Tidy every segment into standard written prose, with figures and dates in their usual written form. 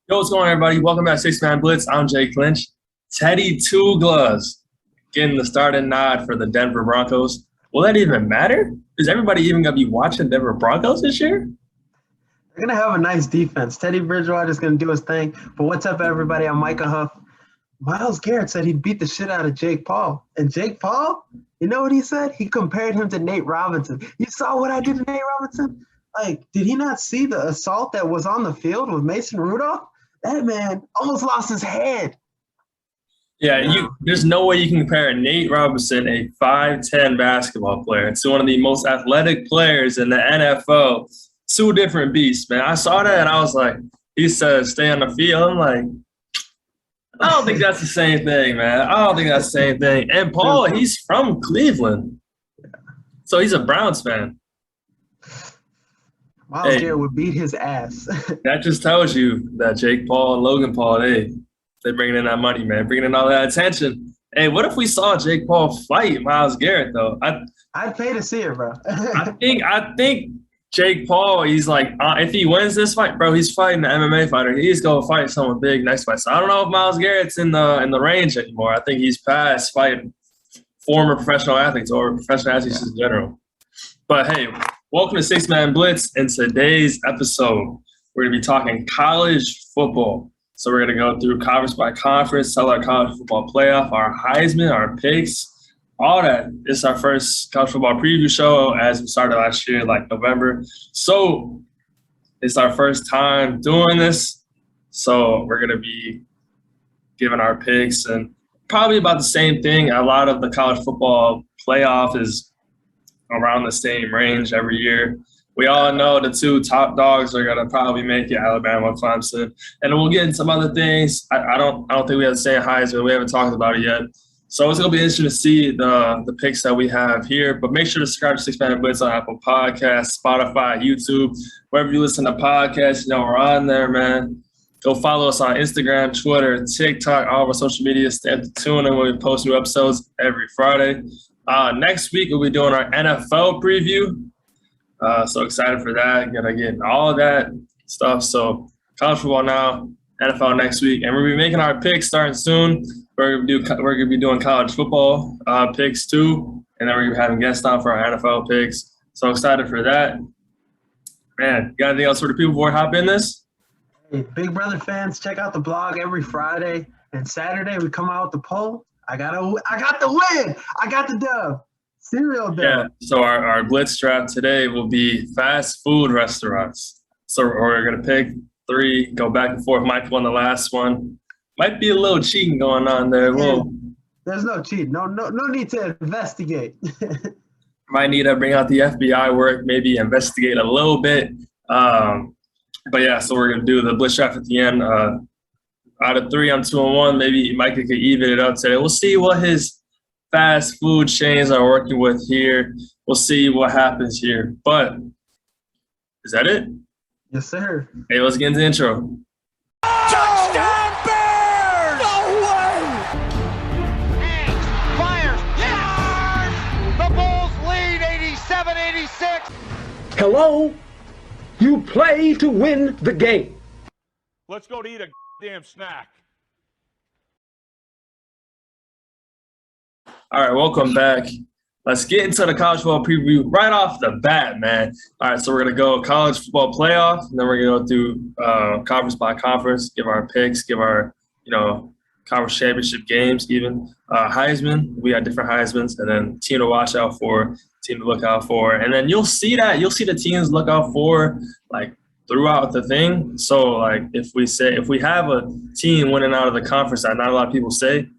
Yo, what's going on, everybody? Welcome back to Six Man Blitz. I'm Jake Lynch. Teddy Two Gloves getting the starting nod for the Denver Broncos. Will that even matter? Is everybody even going to be watching Denver Broncos this year? They're going to have a nice defense. Teddy Bridgewater is going to do his thing. But what's up, everybody? I'm Micah Huff. Myles Garrett said he'd beat the shit out of Jake Paul. And Jake Paul, you know what he said? He compared him to Nate Robinson. You saw what I did to Nate Robinson? Like, did he not see the assault that was on the field with Mason Rudolph? That man almost lost his head. Yeah, there's no way you can compare Nate Robinson, a 5'10 basketball player, to one of the most athletic players in the NFL. Two different beasts, man. I saw that and I was like, he said, stay on the field. I'm like, I don't think that's the same thing, man. I don't think that's the same thing. And Paul, he's from Cleveland. So he's a Browns fan. Myles Garrett would beat his ass. That just tells you that Jake Paul and Logan Paul, they're bringing in that money, man, bringing in all that attention. Hey, what if we saw Jake Paul fight Myles Garrett, though? I'd pay to see it, bro. I think Jake Paul, he's like, if he wins this fight, bro, he's fighting an MMA fighter. He's going to fight someone big next fight. So I don't know if Myles Garrett's in the range anymore. I think he's past fighting former professional athletes or professional athletes in general. But, hey, welcome to Six Man Blitz. In today's episode, we're going to be talking college football. So we're going to go through conference by conference, tell our college football playoff, our Heisman, our picks, all that. It's our first college football preview show as we started last year, like November. So it's our first time doing this. So we're going to be giving our picks and probably about the same thing. A lot of the college football playoff is around the same range every year. We all know the two top dogs are going to probably make it, Alabama, Clemson. And we'll get into some other things. I don't think we have the same Heisman. We haven't talked about it yet. So it's going to be interesting to see the picks that we have here. But make sure to subscribe to Six Man Blitz on Apple Podcasts, Spotify, YouTube, wherever you listen to podcasts. We're on there, man. Go follow us on Instagram, Twitter, TikTok, all of our social media. Stay tuned in when we post new episodes every Friday. Next week, we'll be doing our NFL preview. So excited for that. Gonna get all of that stuff. So college football now, NFL next week, and we'll be making our picks starting soon. We're gonna be doing college football picks too, and then we're gonna be having guests on for our NFL picks. So excited for that. Man, got anything else for the people before I hop in this? Hey, Big Brother fans, check out the blog every Friday and Saturday. We come out with the poll. I got the win. I got the dub. Cereal dub. Yeah. So our Blitz draft today will be fast food restaurants. So we're gonna pick 3, go back and forth. Mike won the last one. Might be a little cheating going on there. There's no cheating. No need to investigate. Might need to bring out the FBI work, maybe investigate a little bit. But yeah, so we're gonna do the Blitz draft at the end. Out of 3, I'm 2-1. Maybe Mike could even it up today. We'll see what his fast food chains are working with here. We'll see what happens here. But is that it? Yes, sir. Hey, let's get into the intro. Touchdown Bears! No way! Fires. Yeah! The Bulls lead 87-86. Hello? You play to win the game. Let's go to eat a damn snack. All right, welcome back. Let's get into the college football preview right off the bat, man. All right, so we're going to go college football playoff, and then we're going to go through conference by conference, give our picks, give our, conference championship games even. Heisman, we got different Heismans, and then team to watch out for, team to look out for. And then you'll see the teams look out for, like, throughout the thing. So, like, if we have a team winning out of the conference that not a lot of people say,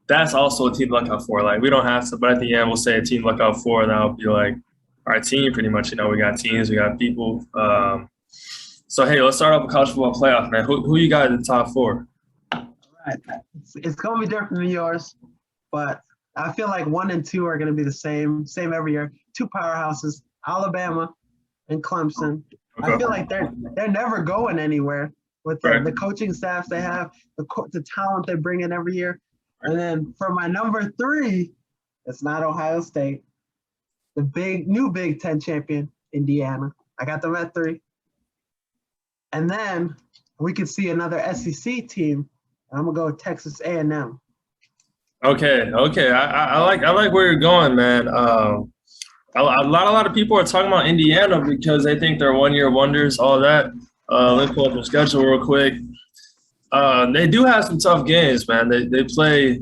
that's also a team to look out for. Like, we don't have to, but at the end, we'll say a team to look out for, and that'll be like our team pretty much. We got teams, we got people. So, hey, let's start off with college football playoff, man. Who you got in the top 4? All right. It's going to be different than yours, but I feel like 1 and 2 are going to be the same every year. 2 powerhouses, Alabama and Clemson. Okay. I feel like they're never going anywhere with the coaching staffs they have, the talent they bring in every year. And then for my number 3, it's not Ohio State. The new Big Ten champion, Indiana. I got them at 3. And then We could see another SEC team. I'm gonna go with Texas A&M. Okay. I like where you're going, man. A lot of people are talking about Indiana because they think they're 1-year wonders, all that. Let me pull up their schedule real quick. They do have some tough games, man. They play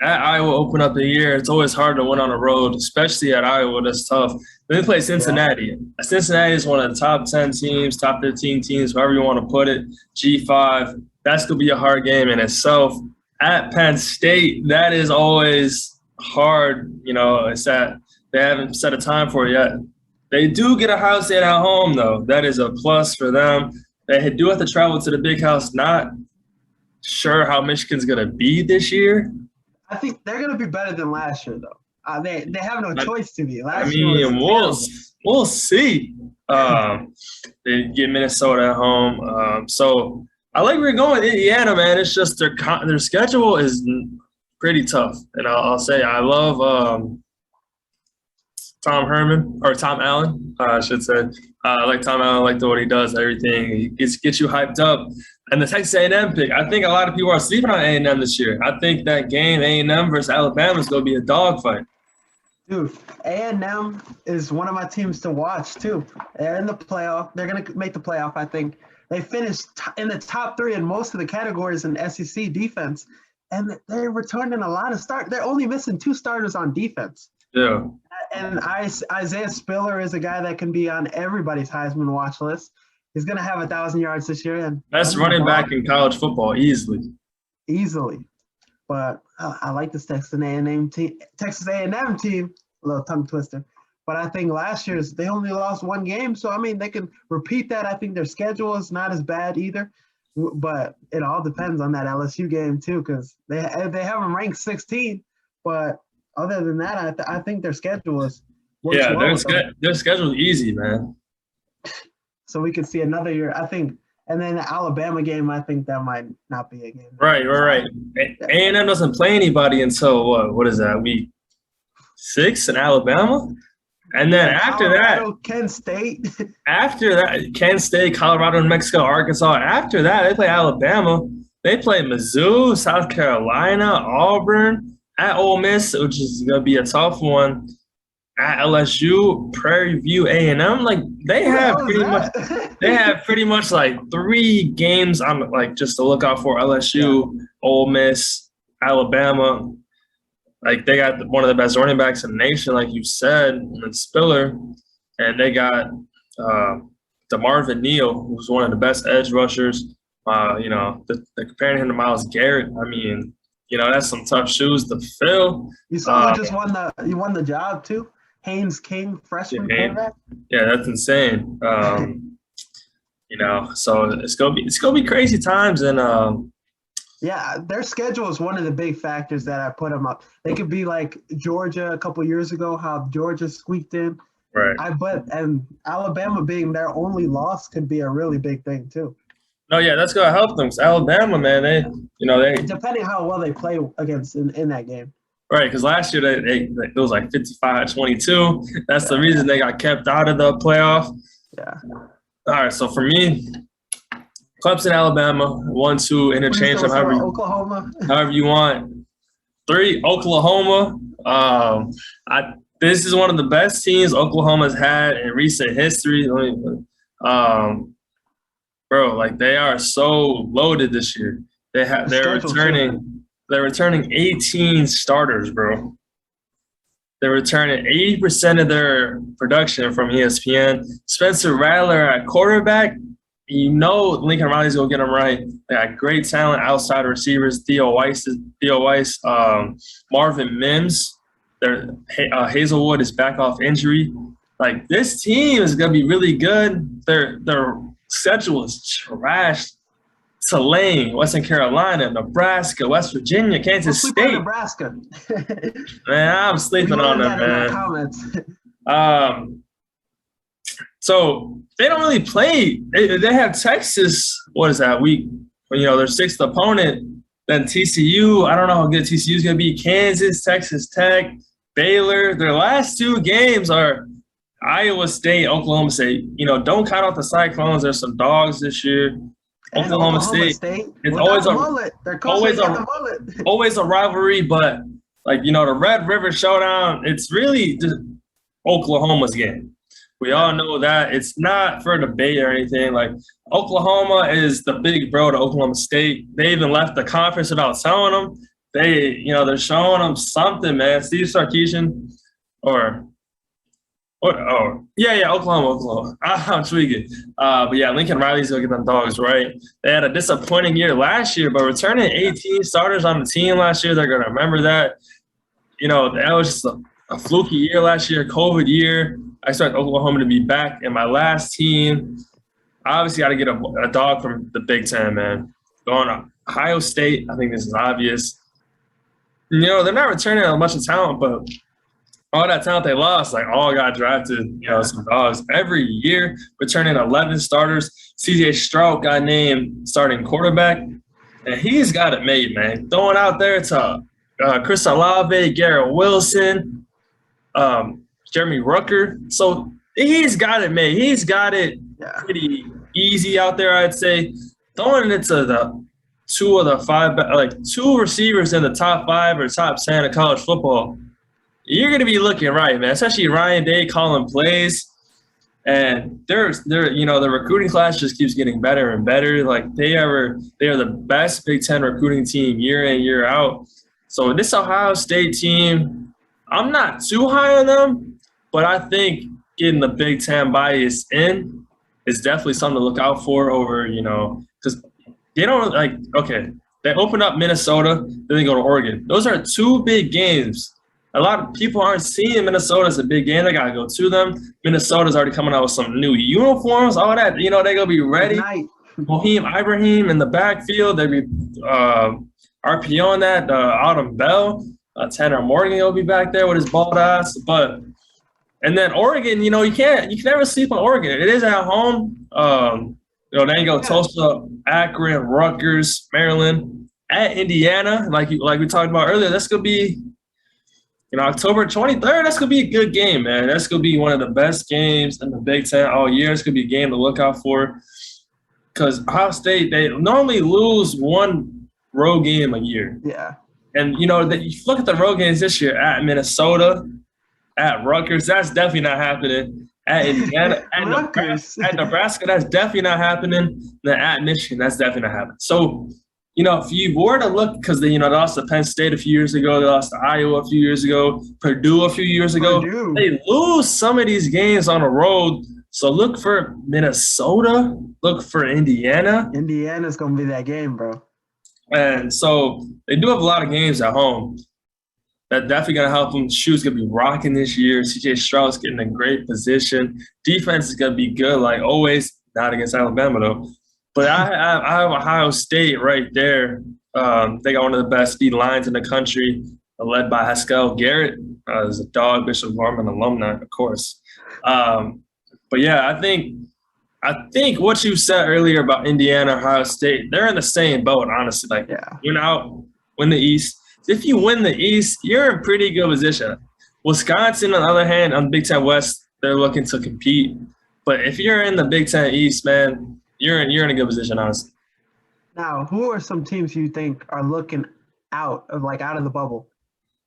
at Iowa, open up the year. It's always hard to win on the road, especially at Iowa. That's tough. Then they play Cincinnati. Cincinnati is one of the top 10 teams, top 15 teams, however you want to put it. G5. That's going to be a hard game in itself. At Penn State, that is always hard. It's that they haven't set a time for it yet. They do get Ohio State at home, though. That is a plus for them. They do have to travel to the Big House. Not sure how Michigan's going to be this year. I think they're going to be better than last year, though. They have no choice to be. We'll see. They get Minnesota at home. So I like where you're going with Indiana, man. It's just their schedule is pretty tough. And I'll say I love Tom Allen, I should say. I like Tom Allen. I like what he does, everything. He gets you hyped up. And the Texas A&M pick, I think a lot of people are sleeping on A&M this year. I think that game, A&M versus Alabama, is going to be a dogfight. Dude, A&M is one of my teams to watch, too. They're in the playoff. They're going to make the playoff, I think. They finished in the top 3 in most of the categories in SEC defense. And they're returning a lot of starts. They're only missing 2 starters on defense. Yeah. And Isaiah Spiller is a guy that can be on everybody's Heisman watch list. He's going to have 1,000 yards this year. And best running back in college football, easily. But I like this Texas A&M team. A little tongue twister. But I think last year's they only lost 1 game. So, I mean, they can repeat that. I think their schedule is not as bad either. But it all depends on that LSU game, too, because they have them ranked 16. But other than that, I think their schedule is their schedule is easy, man. So we could see another year, I think. And then the Alabama game, I think that might not be a game. Right. A&M doesn't play anybody until, what is that, week 6 in Alabama? And then after Colorado, Kent State. After that, Kent State, Colorado, New Mexico, Arkansas. After that, they play Alabama. They play Mizzou, South Carolina, Auburn, at Ole Miss, which is going to be a tough one. At LSU, Prairie View, A&M, like they have pretty much like 3 games on like just to look out for. LSU, Ole Miss, Alabama. Like they got one of the best running backs in the nation, like you said, and Spiller, and they got DeMarvin Neal, who's one of the best edge rushers. They're comparing him to Myles Garrett. I mean, that's some tough shoes to fill. You saw who just won the job too? Haynes King, freshman quarterback. Yeah, that's insane. So it's gonna be crazy times, and their schedule is one of the big factors that I put them up. They could be like Georgia a couple years ago, how Georgia squeaked in. Right. And Alabama being their only loss could be a really big thing too. No, yeah, that's gonna help them. 'Cause Alabama, man, they depending how well they play against in that game. Right, because last year it was like 55-22. That's the reason they got kept out of the playoff. Yeah. All right, so for me, Clemson, Alabama, 1-2 interchange them Oklahoma. However you want. 3, Oklahoma. This is one of the best teams Oklahoma's had in recent history. Bro, like they are so loaded this year. They're returning 18 starters, bro. They're returning 80% of their production from ESPN. Spencer Rattler at quarterback. Lincoln Riley's going to get them right. They got great talent outside receivers. Theo Weiss, Marvin Mims. Hazelwood is back off injury. Like, this team is going to be really good. Their schedule is trashed. Tulane, Western Carolina, Nebraska, West Virginia, Kansas State. Nebraska. Man, I'm sleeping on them, man. So they don't really play. They have Texas. What is that week? Their 6th opponent. Then TCU. I don't know how good TCU is going to be. Kansas, Texas Tech, Baylor. Their last 2 games are Iowa State, Oklahoma State. Don't count out the Cyclones. There's some dogs this year. Oklahoma State. It's always a mullet. Their coach got the mullet. Always a rivalry, but like the Red River Showdown, it's really just Oklahoma's game. We all know that. It's not for debate or anything. Like, Oklahoma is the big bro to Oklahoma State. They even left the conference without telling them. They're showing them something, man. Steve Sarkisian or what? Oh, yeah, Oklahoma. I'm tweaking. But yeah, Lincoln Riley's going to get them dogs right. They had a disappointing year last year, but returning 18 starters on the team last year, they're going to remember that. That was just a fluky year last year, COVID year. I expect Oklahoma to be back in my last team. I obviously got to get a dog from the Big Ten, man. Going to Ohio State, I think this is obvious. They're not returning a bunch of talent, but all that talent they lost, like, all got drafted, some dogs. Every year, returning 11 starters. C.J. Stroud got named starting quarterback, and he's got it made, man. Throwing out there to Chris Olave, Garrett Wilson, Jeremy Rucker. So he's got it made. He's got it pretty easy out there, I'd say. Throwing it to two receivers in the top 5 or top 10 of college football, you're going to be looking right, man, especially Ryan Day calling plays. And the recruiting class just keeps getting better and better. Like, they are the best Big Ten recruiting team year in, year out. So this Ohio State team, I'm not too high on them, but I think getting the Big Ten bias in is definitely something to look out for over, because they don't they open up Minnesota, then they go to Oregon. Those are 2 big games. A lot of people aren't seeing Minnesota as a big game. They got to go to them. Minnesota's already coming out with some new uniforms, all that. They're going to be ready. Moheem Ibrahim in the backfield. They be RPO on that. Autumn Bell. Tanner Morgan will be back there with his bald ass. And then Oregon, you can never sleep on Oregon. It is at home. Then you go Tulsa, Akron, Rutgers, Maryland, at Indiana. Like we talked about earlier, that's going to be – October 23rd, that's going to be a good game, man. That's going to be one of the best games in the Big Ten all year. It's going to be a game to look out for because Ohio State, they normally lose one road game a year. Yeah. And, you look at the road games this year at Minnesota, at Rutgers, that's definitely not happening. At Indiana, at Nebraska, that's definitely not happening. Then at Michigan, that's definitely not happening. So, if you were to look, because they lost to Penn State a few years ago, they lost to Iowa a few years ago, Purdue a few years ago. They lose some of these games on the road. So look for Minnesota, look for Indiana. Indiana's going to be that game, bro. And so they do have a lot of games at home. That's definitely going to help them. Shoes going to be rocking this year. C.J. Stroud's getting in great position. Defense is going to be good, like always. Not against Alabama, though. But I have Ohio State right there. They got one of the best speed lines in the country, led by Haskell Garrett. As a dog, Bishop Gorman alumni, of course. But yeah, I think what you said earlier about Indiana, Ohio State, they're in the same boat, honestly. Win out, win the East. If you win the East, you're in pretty good position. Wisconsin, on the other hand, on the Big Ten West, they're looking to compete. But if you're in the Big Ten East, man, you're in a good position, honestly. Now, who are some teams you think are looking out of the bubble,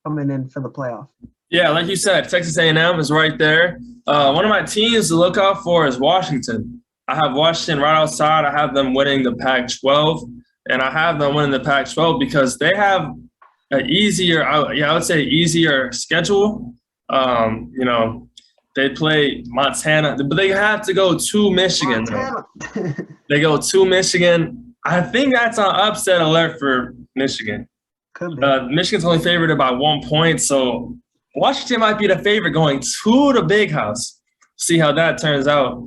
coming in for the playoff? Yeah, like you said, Texas A&M is right there. One of my teams to look out for is Washington. I have Washington right outside. I have them winning the Pac-12, and I have them winning the Pac-12 because they have an easier, I would say easier schedule. They play Montana, but they have to go to Michigan. They go to Michigan. I think that's an upset alert for Michigan. Michigan's only favored by 1 point, so Washington might be the favorite going to the Big House. See how that turns out.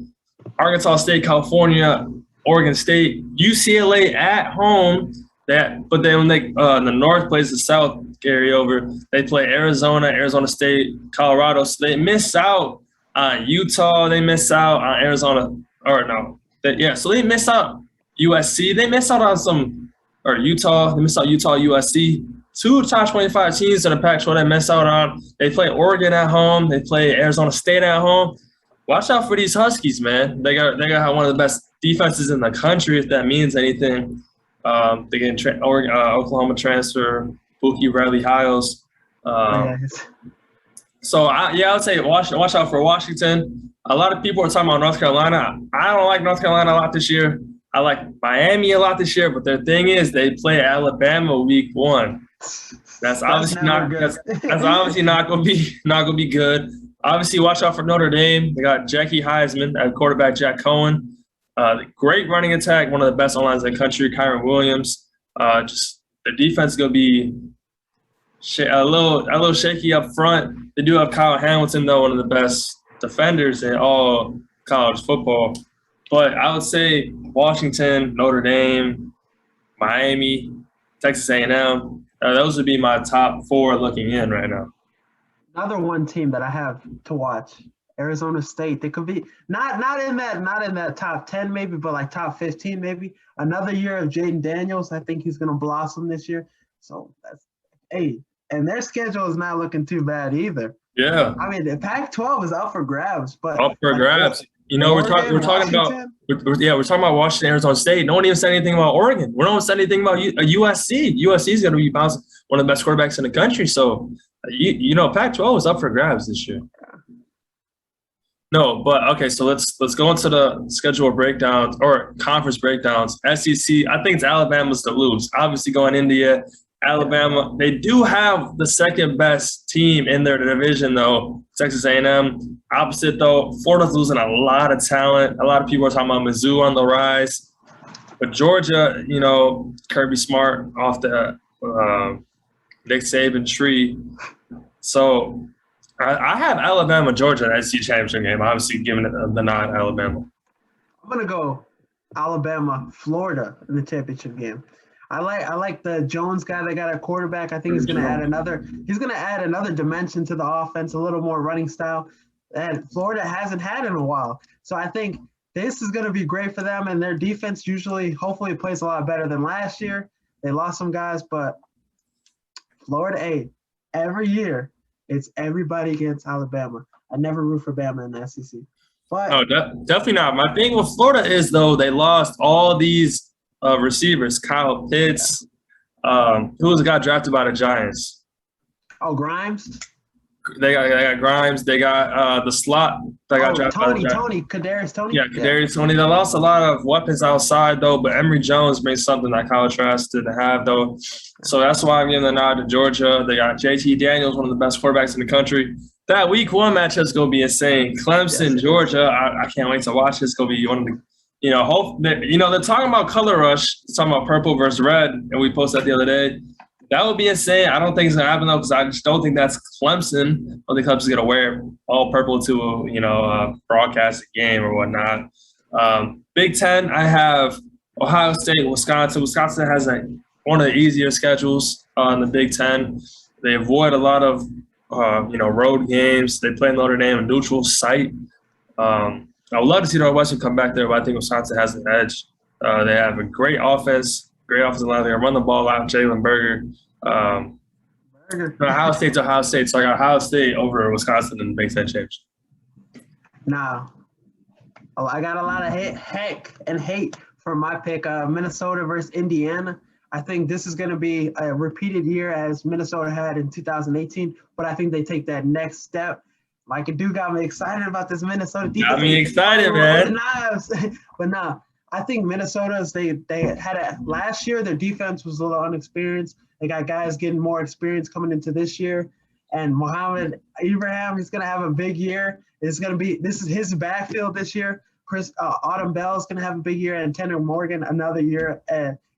Arkansas State, California, Oregon State, UCLA at home. But then when the North plays the South carryover, they play Arizona State, Colorado. So they miss out on Utah. They miss out on Arizona. So they miss out USC. They miss out on Utah. They miss out Utah, USC. 2 top 25 teams in the Pac-12 they miss out on. They play Oregon at home. They play Arizona State at home. Watch out for these Huskies, man. They got one of the best defenses in the country, if that means anything. They get Oklahoma transfer, Buki Riley-Hiles. So, I would say watch out for Washington. A lot of people are talking about North Carolina. I don't like North Carolina a lot this year. I like Miami a lot this year, but their thing is they play Alabama week 1. That's obviously not good. That's obviously not gonna be good. Obviously, watch out for Notre Dame. They got Jackie Heisman at quarterback, Jack Cohen. Great running attack, one of the best O-lines in the country, Kyron Williams. Just the defense is gonna be a little shaky up front. They do have Kyle Hamilton, though, one of the best defenders in all college football. But I would say Washington, Notre Dame, Miami, Texas A&M. Those would be my top 4 looking in right now. Another one team that I have to watch, Arizona State. They could be not in that top 10 maybe, but like top 15 maybe. Another year of Jaden Daniels. I think he's gonna blossom this year. So and their schedule is not looking too bad either. Yeah. I mean, the Pac-12 is up for grabs, but up for grabs. You know, we're talking about Washington, Arizona State. No one even said anything about Oregon. We don't say anything about USC. USC is going to be bouncing one of the best quarterbacks in the country. So, Pac-12 is up for grabs this year. No, but okay. So let's go into the schedule breakdowns or conference breakdowns. SEC, I think it's Alabama's to lose. Obviously, going India, Alabama. They do have the second best team in their division, though. Texas A&M. Opposite, though, Florida's losing a lot of talent. A lot of people are talking about Mizzou on the rise. But Georgia, Kirby Smart off the Nick Saban tree. So I have Alabama, Georgia in the SEC championship game. Obviously, giving it the nod Alabama. I'm gonna go Alabama, Florida in the championship game. I like the Jones guy that got a quarterback. I think he's gonna add another dimension to the offense, a little more running style that Florida hasn't had in a while. So I think this is gonna be great for them, and their defense hopefully plays a lot better than last year. They lost some guys, but Florida, every year it's everybody against Alabama. I never root for Bama in the SEC. But no, definitely not. My thing with Florida is, though, they lost all these receivers. Kyle Pitts, who was the guy drafted by the Giants? Oh, Grimes? They got Grimes. They got the slot that got drafted by the Giants. Kadarius Toney? Yeah, Kadarius Toney. They lost a lot of weapons outside, though, but Emory Jones brings something that Kyle Trask didn't have, though. So that's why I'm giving the nod to Georgia. They got JT Daniels, one of the best quarterbacks in the country. That week 1 matchup is going to be insane. Clemson, Georgia. I can't wait to watch this. It's going to be one of the they're talking about color rush, talking about purple versus red, and we posted that the other day. That would be insane. I don't think it's going to happen, though, because I just don't think that's Clemson. I don't think Clemson's going to wear all purple to a broadcasted game or whatnot. Big Ten, I have Ohio State, Wisconsin. Wisconsin has one of the easier schedules in the Big Ten. They avoid a lot of road games. They play Notre Dame, a neutral site. I would love to see Northwestern come back there, but I think Wisconsin has an edge. They have a great offense, great offensive line. They run the ball out, Jalen Berger. Ohio State's Ohio State, so I got Ohio State over Wisconsin in the Big Ten championship. No. I got a lot of hate for my pick, Minnesota versus Indiana. I think this is going to be a repeated year as Minnesota had in 2018, but I think they take that next step. Like, it got me excited about this Minnesota defense. Got me excited, man. But no, I think Minnesota's they had last year. Their defense was a little unexperienced. They got guys getting more experience coming into this year, and Mohamed Ibrahim is going to have a big year. This is his backfield this year. Autumn Bell is going to have a big year, and Tanner Morgan another year.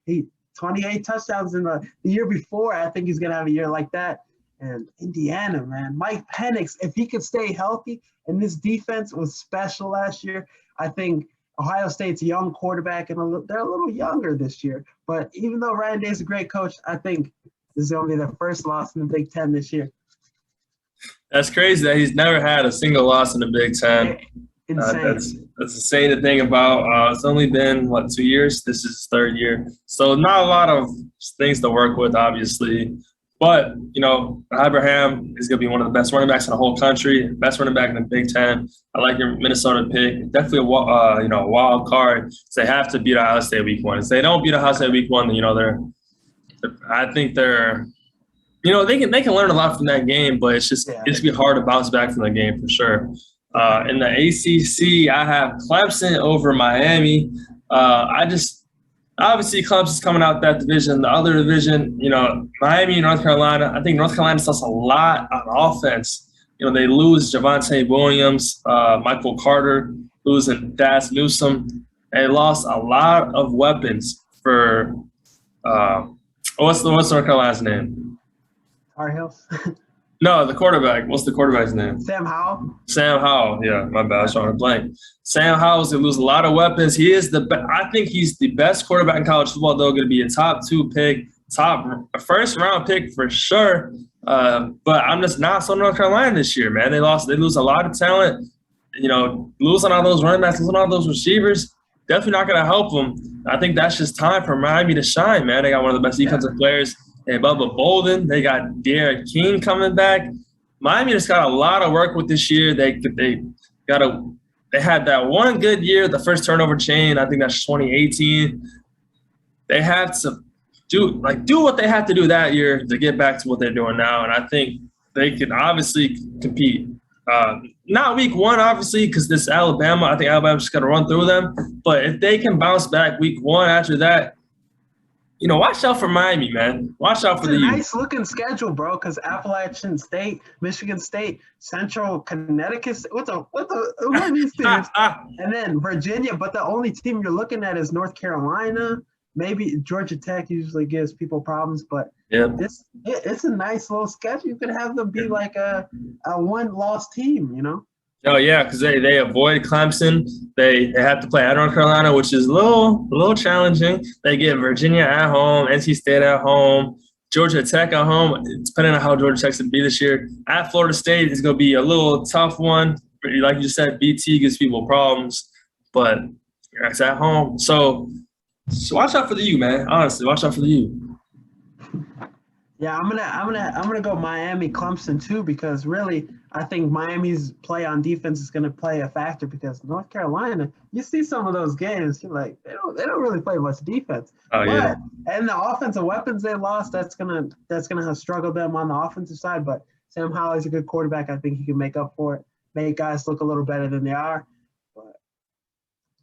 He 28 touchdowns in the year before. I think he's going to have a year like that. And Indiana, man, Mike Penix, if he could stay healthy, and this defense was special last year, I think Ohio State's a young quarterback, and they're a little younger this year. But even though Ryan Day's a great coach, I think this is going to be their first loss in the Big Ten this year. That's crazy that he's never had a single loss in the Big Ten. Insane. That's insane to think about. It's only been, 2 years? This is his 3rd year. So not a lot of things to work with, obviously. But, Abraham is going to be one of the best running backs in the whole country, best running back in the Big Ten. I like your Minnesota pick. Definitely a wild card. So they have to beat Ohio State week 1. If they don't beat Ohio State week 1, then, I think they're – they can learn a lot from that game, but it's just going to be hard to bounce back from the game for sure. In the ACC, I have Clemson over Miami. Obviously, Clemson's coming out that division. The other division, Miami and North Carolina. I think North Carolina lost a lot on offense. They lose Javonte Williams, Michael Carter, losing Daz Newsome. They lost a lot of weapons for what's North Carolina's name? Tar Heels. No, the quarterback. What's the quarterback's name? Sam Howell. Sam Howell. Yeah, my bad. I was trying to blank. Sam Howell's going to lose a lot of weapons. He is I think he's the best quarterback in college football, though. Going to be a top 2 pick, first round pick for sure. But I'm just not so North Carolina this year, man. They lose a lot of talent. Losing all those running backs, losing all those receivers, definitely not going to help them. I think that's just time for Miami to shine, man. They got one of the best defensive players. They have Bubba Bolden. They got Derek King coming back. Miami just got a lot of work with this year. They had that one good year, the first turnover chain. I think that's 2018. They have to do what they had to do that year to get back to what they're doing now. And I think they can obviously compete. Not week 1, obviously, because this Alabama. I think Alabama's just got to run through them. But if they can bounce back week 1 after that, watch out for Miami, man. Watch out for the youth. Nice looking schedule, bro. Because Appalachian State, Michigan State, Central Connecticut. Who are these teams? And then Virginia. But the only team you're looking at is North Carolina. Maybe Georgia Tech usually gives people problems, but it's a nice little schedule. You could have them be like a one-loss team, Oh yeah, because they avoid Clemson. They have to play at North Carolina, which is a little challenging. They get Virginia at home, NC State at home, Georgia Tech at home. Depending on how Georgia Tech's going to be this year, at Florida State is going to be a little tough one. Like you said, BT gives people problems, but it's at home. So watch out for the U, man. Honestly, watch out for the U. Yeah, I'm gonna go Miami Clemson too, because really I think Miami's play on defense is gonna play a factor, because North Carolina, you see some of those games, you're like, they don't really play much defense. And the offensive weapons they lost, that's gonna have struggled them on the offensive side. But Sam Howell is a good quarterback. I think he can make up for it, make guys look a little better than they are. But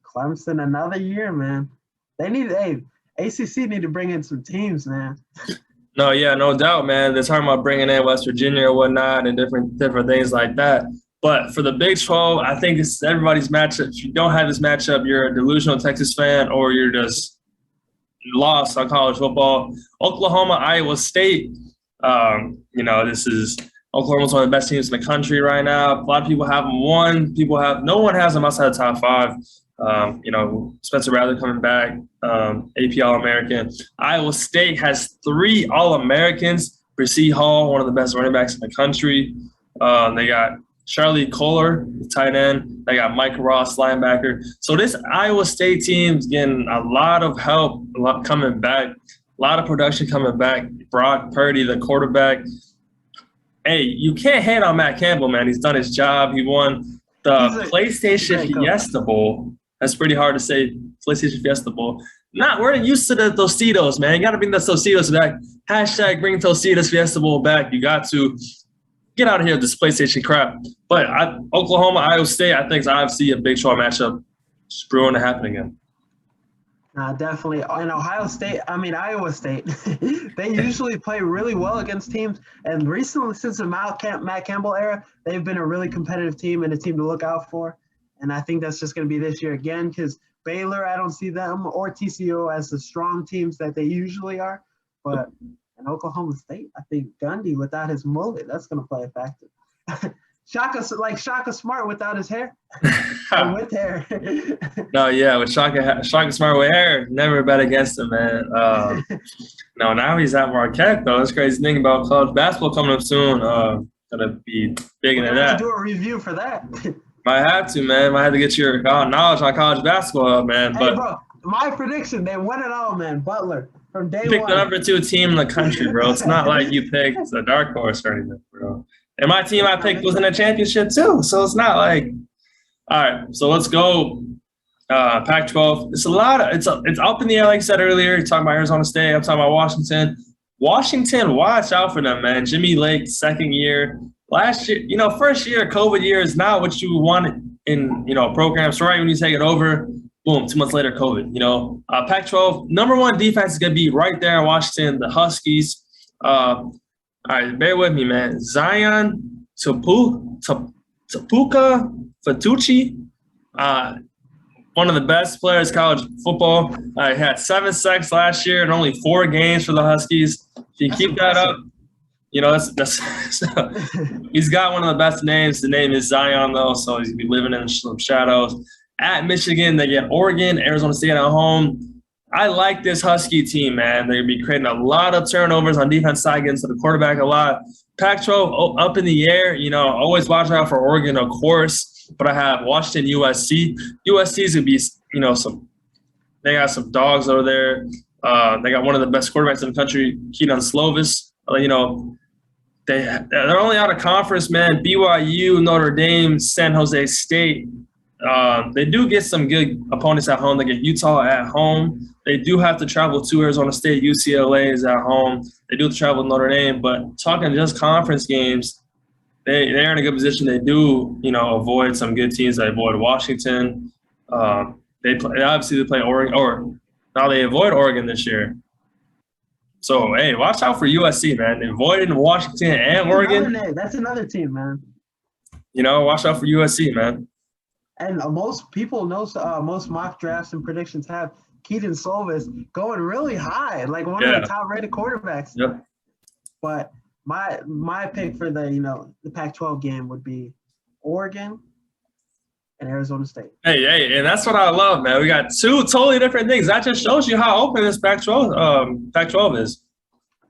Clemson another year, man. ACC need to bring in some teams, man. No, yeah, no doubt, man. They're talking about bringing in West Virginia or whatnot and different things like that. But for the Big 12, I think it's everybody's matchup. If you don't have this matchup, you're a delusional Texas fan, or you're just lost on college football. Oklahoma, Iowa State. Oklahoma's one of the best teams in the country right now. A lot of people have them won. No one has them outside the top 5. Spencer Rattler coming back, AP All-American. Iowa State has 3 All-Americans. Brissy Hall, one of the best running backs in the country. They got Charlie Kohler, the tight end. They got Mike Ross, linebacker. So this Iowa State team's getting a lot of help, coming back, a lot of production coming back. Brock Purdy, the quarterback. Hey, you can't hate on Matt Campbell, man. He's done his job. He won the PlayStation Fiesta Bowl. That's pretty hard to say, PlayStation Fiesta Bowl. We're used to the Tostitos, man. You got to bring the Tostitos back. # bring Tostitos Fiesta Bowl back. You got to get out of here with this PlayStation crap. But Oklahoma, Iowa State, I think is obviously a Big 12 matchup. Just brewing to happen again. Definitely. And Iowa State, they usually play really well against teams. And recently, since the Matt Campbell era, they've been a really competitive team and a team to look out for. And I think that's just going to be this year again, because Baylor, I don't see them, or TCU as the strong teams that they usually are. But in Oklahoma State, I think Gundy, without his mullet, that's going to play a factor. Shaka Smart without his hair. With hair. No, yeah, with Shaka Smart with hair, never bet against him, man. No, now he's at Marquette, though. That's crazy thing about college basketball coming up soon. Gonna be big into that. Do a review for that. Might have to, man. Might have to get your knowledge on college basketball, man. Hey, bro, my prediction, they won it all, man. Butler from day You picked one. the number 2 team in the country, bro. It's not like you picked the dark horse or anything, bro. And my team I picked was in a championship too, so it's not like. All right, so let's go. Pac-12. It's up in the air, like I said earlier. You're talking about Arizona State. I'm talking about Washington. Washington, watch out for them, man. Jimmy Lake, second year. Last year, first year, COVID year is not what you want in, programs. So right when you take it over, boom, 2 months later, COVID. Pac-12, number 1 defense is going to be right there in Washington, the Huskies. All right, bear with me, man. Zion Tapuka Fatucci, one of the best players in college football. He had 7 sacks last year and only 4 games for the Huskies. If you keep that up, that's he's got one of the best names. The name is Zion, though, so he's going to be living in some shadows. At Michigan, they get Oregon, Arizona State at home. I like this Husky team, man. They're going to be creating a lot of turnovers on defense side, getting to the quarterback a lot. Pac-12 up in the air. Always watch out for Oregon, of course. But I have Washington, USC. USC's going to be, they got some dogs over there. They got one of the best quarterbacks in the country, Keaton Slovis. They're only out of conference, man. BYU, Notre Dame, San Jose State. They do get some good opponents at home. They get Utah at home. They do have to travel to Arizona State. UCLA is at home. They do have to travel to Notre Dame. But talking just conference games, they're in a good position. They do, avoid some good teams. They avoid Washington. They play Oregon, or now they avoid Oregon this year. So, hey, watch out for USC, man. They avoided Washington and Oregon. That's another team, man. Watch out for USC, man. And most people know, most mock drafts and predictions have Keaton Slovis going really high, like one of the top-rated quarterbacks. Yep. But my pick for the Pac-12 game would be Oregon and Arizona State. Hey, and that's what I love, man. We got 2 totally different things. That just shows you how open this Pac-12 is.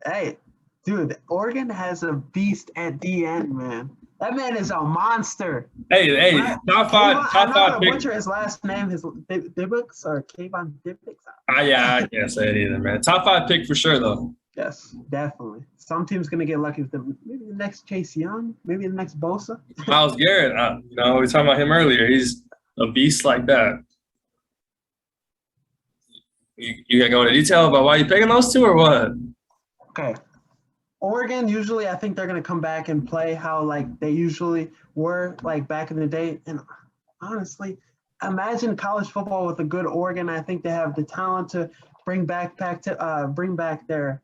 Hey, dude, Oregon has a beast at the end, man. That man is a monster. Hey, top five pick. What's his last name? His Dibbix or Kayvon Dibbix? Yeah, I can't say it either, man. Top 5 pick for sure, though. Yes, definitely. Some team's gonna get lucky with them. Maybe the next Chase Young. Maybe the next Bosa. Myles Garrett. We were talking about him earlier. He's a beast like that. You gotta go into detail about why you picking those 2 or what? Okay. Oregon, usually I think they're going to come back and play how they usually were back in the day. And honestly, imagine college football with a good Oregon. I think they have the talent to bring back their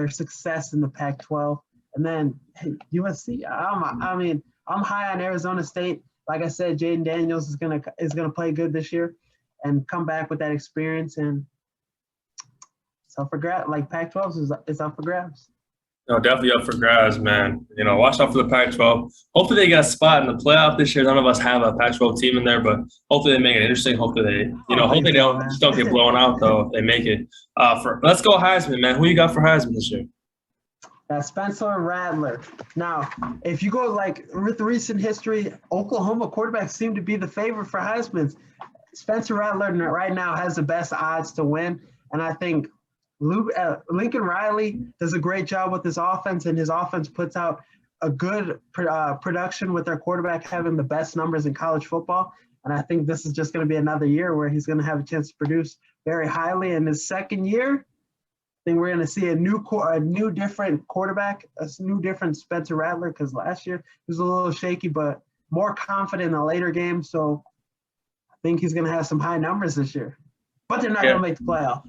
success in the Pac-12. And then USC, I'm high on Arizona State. Like I said, Jaden Daniels is gonna play good this year and come back with that experience. And it's up for grabs. Pac-12 is up for grabs. No, definitely up for grabs, man. Watch out for the Pac-12. Hopefully they get a spot in the playoff this year. None of us have a Pac-12 team in there, but hopefully they make it interesting. Hopefully they don't get blown out though if they make it. Let's go Heisman, man. Who you got for Heisman this year? Spencer Rattler. Now, if you go with recent history, Oklahoma quarterbacks seem to be the favorite for Heisman. Spencer Rattler right now has the best odds to win, and I think Lincoln Riley does a great job with his offense, and his offense puts out a good production with their quarterback having the best numbers in college football. And I think this is just going to be another year where he's going to have a chance to produce very highly. In his second year, I think we're going to see a new different quarterback, a new different Spencer Rattler, because last year he was a little shaky, but more confident in the later games. So I think he's going to have some high numbers this year. But they're not going to make the playoff.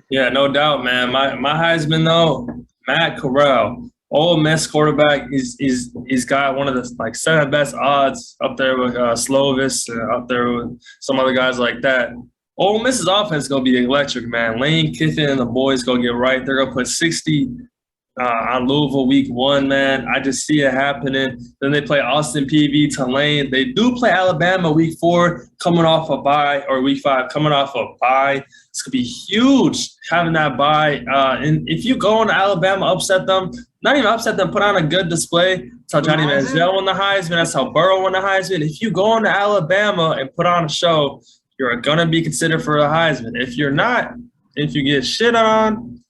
Yeah, no doubt, man. My Heisman, though, Matt Corral, Ole Miss quarterback. He's got one of the 7 best odds up there with Slovis, up there with some other guys like that. Ole Miss's offense is going to be electric, man. Lane Kiffin and the boys going to get right. They're going to put 60 on Louisville week 1, man. I just see it happening. Then they play Austin Peay, Tulane. They do play Alabama week 4 coming off a bye, or week 5 coming off a bye. It's going to be huge having that bye. And if you go into Alabama, upset them, not even upset them, put on a good display. That's how Johnny Manziel won the Heisman. That's how Burrow won the Heisman. If you go into Alabama and put on a show, you're going to be considered for a Heisman. If you're not, If you get shit on,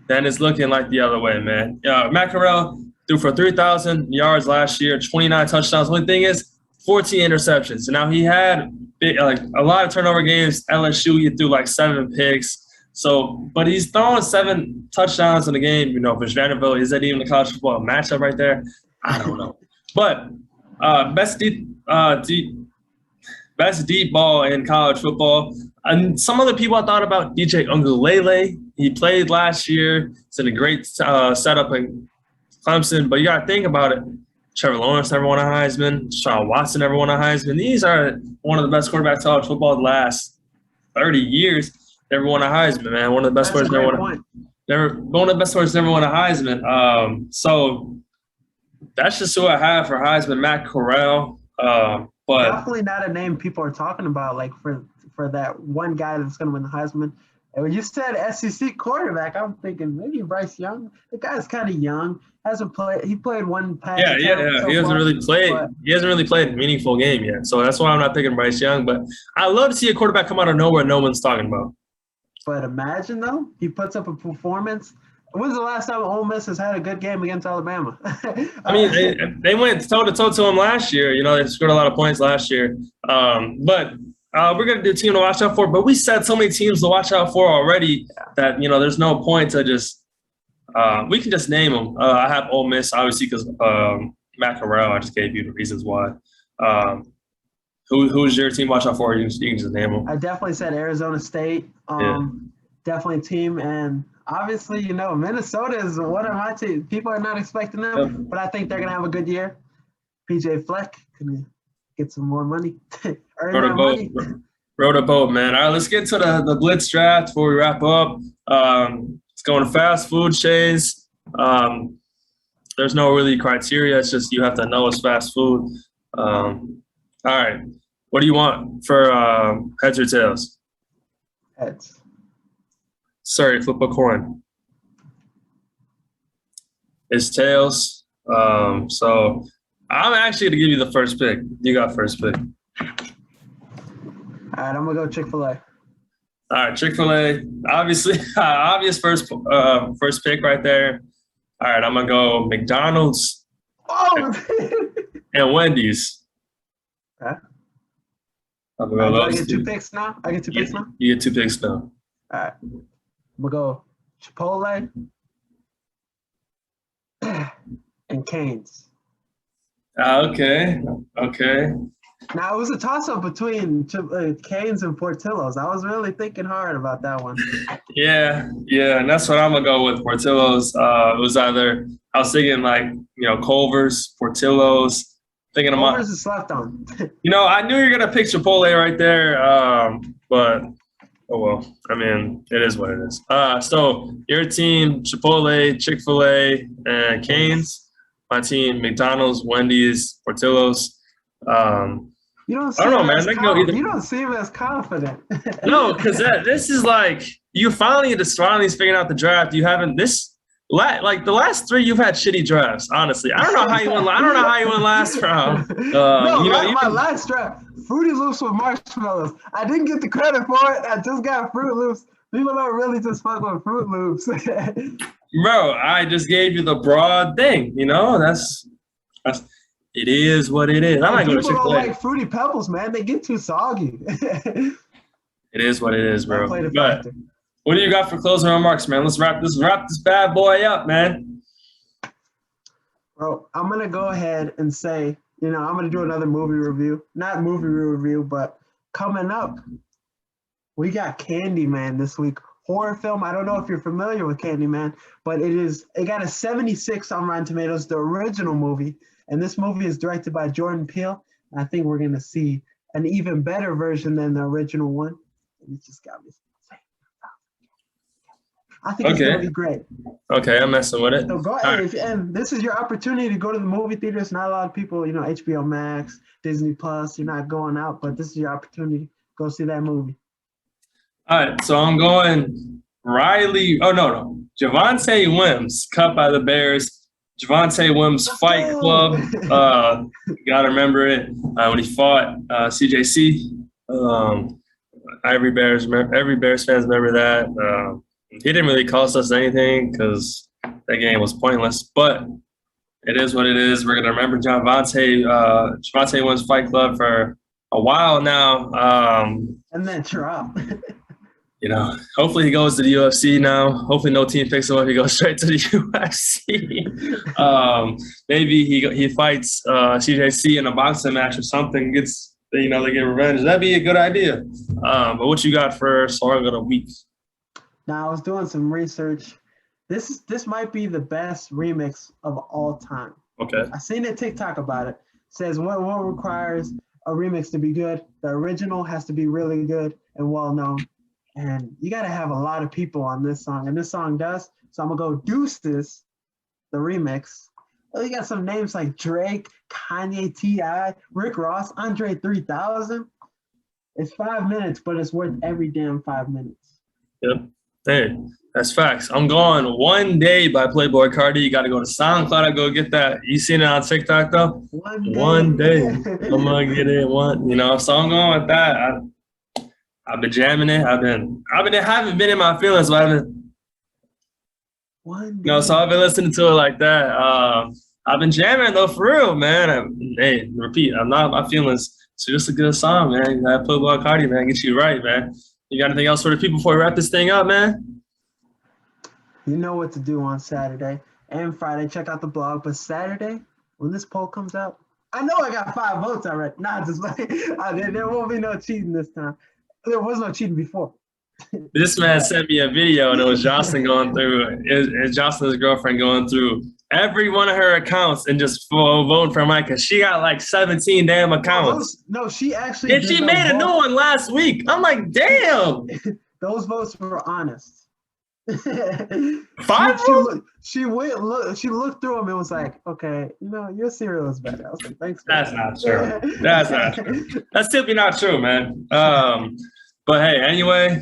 then it's looking like the other way, man. Matt Corral threw for 3,000 yards last year, 29 touchdowns. Only thing is 14 interceptions. So now he had a lot of turnover games. LSU, he threw like 7 picks. So, but he's throwing 7 touchdowns in the game. You know, for Vanderbilt, is that even a college football matchup right there? I don't know. But best deep ball in college football. And some other people I thought about, DJ Ungulele. He played last year. It's in a great setup in Clemson. But you got to think about it. Trevor Lawrence never won a Heisman. Sean Watson never won a Heisman. These are one of the best quarterbacks in college football the last 30 years. Never won a Heisman, man. One of the best players never won. One of the best players never won a Heisman. So that's just who I have for Heisman, Matt Corral. But definitely not a name people are talking about, like for that one guy that's going to win the Heisman. And when you said SEC quarterback, I'm thinking maybe Bryce Young. The guy's kind of young. Hasn't played. He played one pass. Yeah. He hasn't really played. He hasn't really played a meaningful game yet. So that's why I'm not picking Bryce Young. But I love to see a quarterback come out of nowhere no one's talking about. But imagine though, he puts up a performance. When's the last time Ole Miss has had a good game against Alabama? I mean, they went toe-to-toe to him last year. You know, they scored a lot of points last year. But we're going to do a team to watch out for. But we said so many teams to watch out for already that, you know, there's no point to just we can just name them. I have Ole Miss, obviously, because Matt Corral, I just gave you the reasons why. Who's your team watch out for? You can just name them. I definitely said Arizona State. Definitely a team. And obviously, you know, Minnesota is one of my teams. People are not expecting them, but I think they're going to have a good year. PJ Fleck can get some more money. Row the boat, man. All right, let's get to the Blitz draft before we wrap up. It's going to fast food chains. There's no really criteria. It's just you have to know it's fast food. All right. What do you want for heads or tails? Heads. Sorry, flip a coin. It's tails. So I'm actually going to give you the first pick. You got first pick. All right, I'm going to go Chick-fil-A. All right, Chick-fil-A. Obviously, obvious first pick right there. All right, I'm going to go McDonald's and Wendy's. Okay. I'm going to go I get 2 picks now? I get 2 picks now? You get 2 picks now. All right. I'm going to go Chipotle and Cane's. Okay. Now, it was a toss-up between Cane's and Portillo's. I was really thinking hard about that one. Yeah, and that's what I'm going to go with, Portillo's. It was either – I was thinking, like, you know, Culver's, Portillo's. Thinking about Culver's is slept on. You know, I knew you were going to pick Chipotle right there, but – oh, well, I mean, it is what it is. So your team, Chipotle, Chick-fil-A, and Cane's. My team, McDonald's, Wendy's, Portillo's. You don't seem as confident. No, because this is like you finally figuring out the draft. You haven't like the last 3 you've had shitty drafts. Honestly, I don't know how you went. I don't know how you went last round. My last draft, Fruity Loops with marshmallows. I didn't get the credit for it. I just got Fruit Loops. People don't really just fuck with Fruit Loops. Bro, I just gave you the broad thing. You know, that's it is what it is. I'm not going to Chick-fil-A. People don't like Fruity Pebbles, man. They get too soggy. It is what it is, bro. But what do you got for closing remarks, man? Let's wrap this bad boy up, man. Bro, I'm going to go ahead and say, you know, I'm going to do another movie review. Not movie review, but coming up, we got Candyman this week. Horror film. I don't know if you're familiar with Candyman, but it got a 76 on Rotten Tomatoes, the original movie. And this movie is directed by Jordan Peele. I think we're going to see an even better version than the original one. And it just got me saying, I think it's going to be great. Okay, I'm messing with it. So go ahead. And this is your opportunity to go to the movie theaters. Not a lot of people, you know, HBO Max, Disney Plus, you're not going out, but this is your opportunity. Go see that movie. All right, so I'm going Riley. Oh, no. Javonte Williams, cut by the Bears. Javonte Williams Fight Club. Gotta remember it when he fought CJC. Every Bears fans remember that. He didn't really cost us anything because that game was pointless. But it is what it is. We're gonna remember Javonte. Javonte wins Fight Club for a while now. And then drop. Hopefully he goes to the UFC now. Hopefully no team picks him up. He goes straight to the UFC. Maybe he fights CJC in a boxing match or something. Gets they get revenge. That'd be a good idea. But what you got for Song of the Week? Now I was doing some research. This might be the best remix of all time. Okay. I seen a TikTok about it. It says what requires a remix to be good. The original has to be really good and well known. And you got to have a lot of people on this song. And this song does. So I'm going to go Deuces, the remix. Oh, you got some names like Drake, Kanye, T.I., Rick Ross, Andre 3000. It's 5 minutes, but it's worth every damn 5 minutes. Yep. Hey, that's facts. I'm going One Day by Playboi Carti. You got to go to SoundCloud to go get that. You seen it on TikTok, though? One day. I'm going to get it so I'm going with that. I've been jamming it. I haven't been in my feelings, but I've been, so I've been listening to it like that. I've been jamming though, for real, man. Repeat, I'm not in my feelings. It's just a good song, man. You gotta put Blood Cardi, man. Get you right, man. You got anything else for the people before we wrap this thing up, man? You know what to do on Saturday and Friday. Check out the blog. But Saturday, when this poll comes out, I know I got 5 votes already. Nah, just like there won't be no cheating this time. There was no cheating before. This man sent me a video, and it was Jocelyn going through. It's Jocelyn's girlfriend going through every one of her accounts and just voting for Mike, because she got like 17 damn accounts. No, she actually. And she made a new one last week. I'm like, damn. Those votes were honest. 5? She looked through them and was like, okay, your cereal is better. I was like, thanks. That's not true. That's not true. That's simply not true, man. But hey, anyway,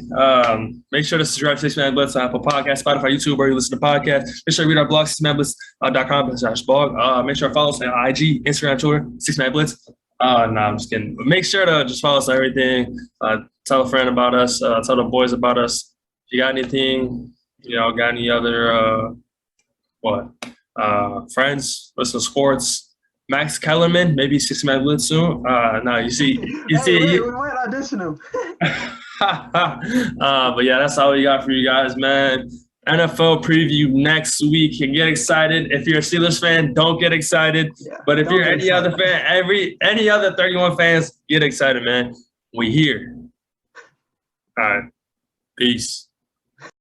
make sure to subscribe to 6 Man Blitz on Apple Podcasts, Spotify, YouTube, where you listen to podcasts. Make sure to read our blog, 6manblitz.com/blog. Make sure to follow us on IG, Instagram, Twitter, 6 Man Blitz. No, I'm just kidding. But make sure to just follow us on everything. Tell a friend about us. Tell the boys about us. If you got anything, got any other friends, listen to sports. Max Kellerman, maybe 6 Man Blitz soon. No, you see. We might audition him. But yeah, that's all we got for you guys, man. NFL preview next week. You get excited. If you're a Steelers fan, don't get excited. Yeah, but if you're any other fan, any other 31 fans, get excited, man. We here. All right. Peace.